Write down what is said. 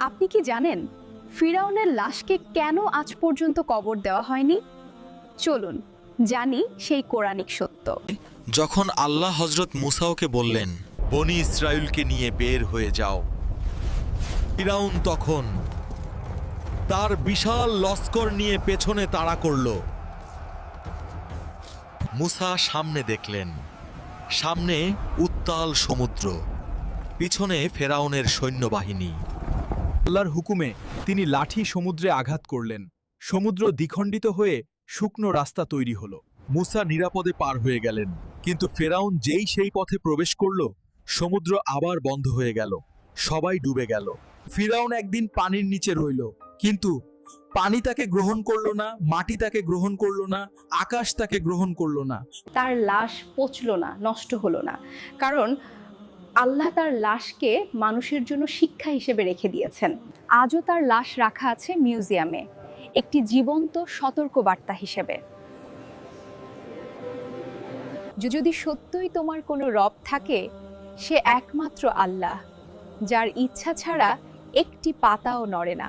আপনি কি জানেন ফিরাউনের লাশকে কেন আজ পর্যন্ত কবর দেওয়া হয়নি? চলুন জানি সেই কোরআনিক সত্য। যখন আল্লাহ হযরত মূসাকে বললেন, বনি ইসরাইলকে নিয়ে বের হয়ে যাও, ফিরাউন তখন তার বিশাল লস্কর নিয়ে পেছনে তাড়া করল। মূসা সামনে দেখলেন, সামনে উত্তাল সমুদ্র, পিছনে ফেরাউনের সৈন্যবাহিনী। আল্লাহর হুকুমে তিনি লাঠি সমুদ্রে আঘাত করলেন। সমুদ্র দ্বিখণ্ডিত হয়ে শুকনো রাস্তা তৈরি হলো। মূসা নিরাপদে পার হয়ে গেলেন, কিন্তু ফেরাউন যেই সেই পথে প্রবেশ করল, সমুদ্র আবার বন্ধ হয়ে গেল, সবাই ডুবে গেল। ফিরাউন একদিন পানির নিচে রইল, কিন্তু পানি তাকে গ্রহণ করলো না, মাটি তাকে গ্রহণ করলো না, আকাশ তাকে গ্রহণ করলো না। তার লাশ পচলো না, নষ্ট হলো না, কারণ আল্লাহ তার লাশকে মানুষের জন্য শিক্ষা হিসেবে রেখে দিয়েছেন। আজও তার লাশ রাখা আছে মিউজিয়ামে, একটি জীবন্ত সতর্কবার্তা হিসেবে। যদি সত্যই তোমার কোনো রব থাকে, সে একমাত্র আল্লাহ, যার ইচ্ছা ছাড়া একটি পাতাও নড়ে না।